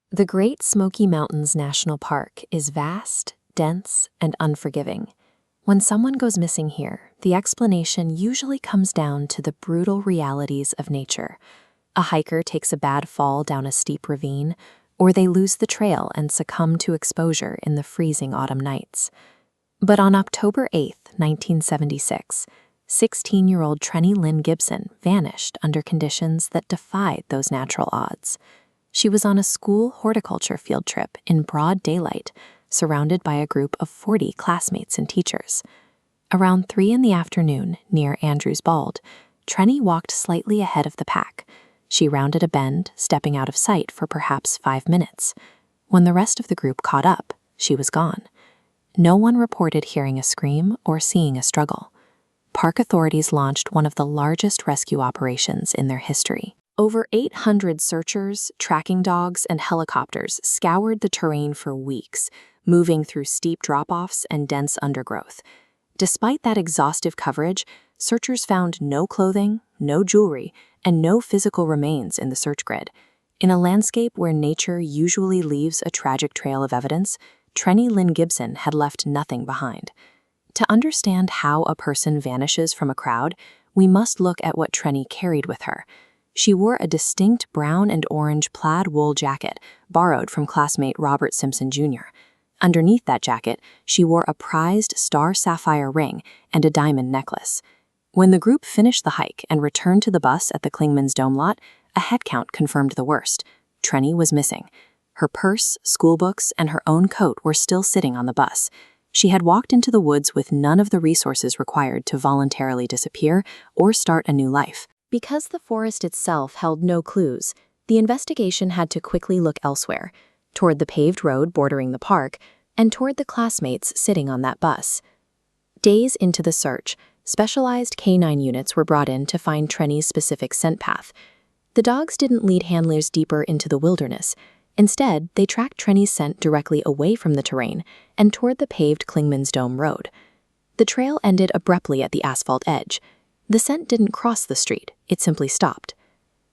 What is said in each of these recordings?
The Great Smoky Mountains National Park is vast, dense, and unforgiving. When someone goes missing here, the explanation usually comes down to the brutal realities of nature. A hiker takes a bad fall down a steep ravine, or they lose the trail and succumb to exposure in the freezing autumn nights. But on October 8, 1976, 16-year-old Trenny Lynn Gibson vanished under conditions that defied those natural odds. She was on a school horticulture field trip in broad daylight, surrounded by a group of 40 classmates and teachers. Around 3 in the afternoon, near Andrews Bald, Trenny walked slightly ahead of the pack. She rounded a bend, stepping out of sight for perhaps 5 minutes. When the rest of the group caught up, she was gone. No one reported hearing a scream or seeing a struggle. Park authorities launched one of the largest rescue operations in their history. Over 800 searchers, tracking dogs, and helicopters scoured the terrain for weeks, moving through steep drop-offs and dense undergrowth. Despite that exhaustive coverage, searchers found no clothing, no jewelry, and no physical remains in the search grid. In a landscape where nature usually leaves a tragic trail of evidence, Trenny Lynn Gibson had left nothing behind. To understand how a person vanishes from a crowd, we must look at what Trenny carried with her. She wore a distinct brown and orange plaid wool jacket borrowed from classmate Robert Simpson Jr. Underneath that jacket, she wore a prized star sapphire ring and a diamond necklace. When the group finished the hike and returned to the bus at the Clingmans dome lot, a head count confirmed the worst. Trenny was missing. Her purse, school books, and her own coat were still sitting on the bus. She had walked into the woods with none of the resources required to voluntarily disappear or start a new life. Because the forest itself held no clues, the investigation had to quickly look elsewhere, toward the paved road bordering the park, and toward the classmates sitting on that bus. Days into the search, specialized canine units were brought in to find Trenny's specific scent path. The dogs didn't lead handlers deeper into the wilderness. Instead, they tracked Trenny's scent directly away from the terrain and toward the paved Clingmans Dome Road. The trail ended abruptly at the asphalt edge. The scent didn't cross the street, it simply stopped.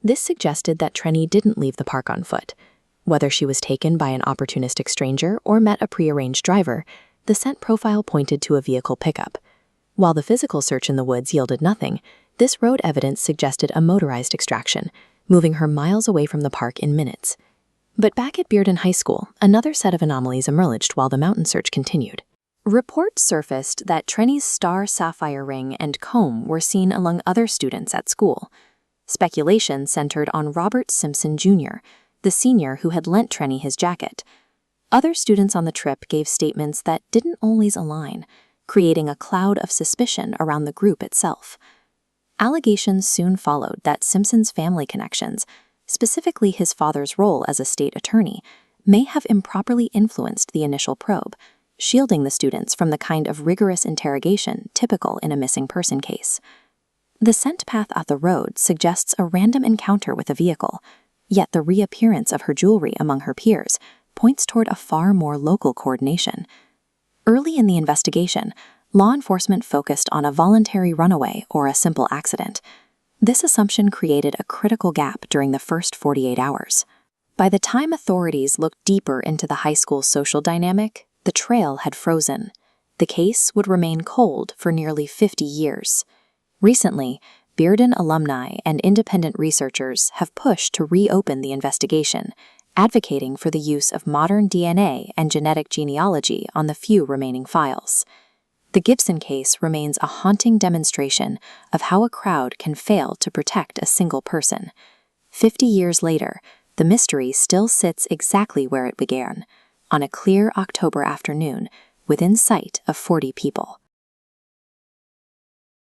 This suggested that Trenny didn't leave the park on foot. Whether she was taken by an opportunistic stranger or met a prearranged driver, the scent profile pointed to a vehicle pickup. While the physical search in the woods yielded nothing, this road evidence suggested a motorized extraction, moving her miles away from the park in minutes. But back at Bearden High School, another set of anomalies emerged while the mountain search continued. Reports surfaced that Trenny's star sapphire ring and comb were seen among other students at school. Speculation centered on Robert Simpson Jr., the senior who had lent Trenny his jacket. Other students on the trip gave statements that didn't always align, creating a cloud of suspicion around the group itself. Allegations soon followed that Simpson's family connections, specifically his father's role as a state attorney, may have improperly influenced the initial probe, shielding the students from the kind of rigorous interrogation typical in a missing person case. The scent path at the road suggests a random encounter with a vehicle, yet the reappearance of her jewelry among her peers points toward a far more local coordination. Early in the investigation, law enforcement focused on a voluntary runaway or a simple accident. This assumption created a critical gap during the first 48 hours. By the time authorities looked deeper into the high school's social dynamic, the trail had frozen. The case would remain cold for nearly 50 years. Recently, Bearden alumni and independent researchers have pushed to reopen the investigation, advocating for the use of modern DNA and genetic genealogy on the few remaining files. The Gibson case remains a haunting demonstration of how a crowd can fail to protect a single person. 50 years later, the mystery still sits exactly where it began, on a clear October afternoon, within sight of 40 people.